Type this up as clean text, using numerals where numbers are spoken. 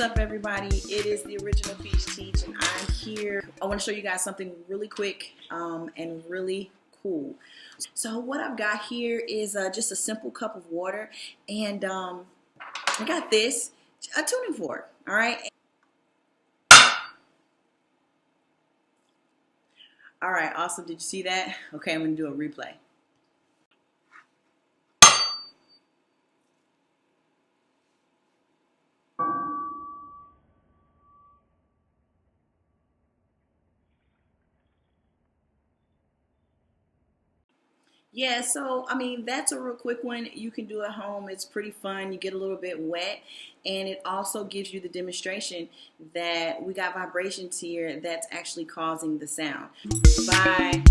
up, everybody? It is the original Peach Teach, and I'm here. I want to show you guys something really quick and really cool. So what I've got here is just a simple cup of water, and I got this, a tuning fork, all right? All right, awesome. Did you see that? Okay, I'm going to do a replay. Yeah, so I mean, that's a real quick one. You can do at home. It's pretty fun. You get a little bit wet, and it also gives you the demonstration that we got vibrations here that's actually causing the sound. Bye.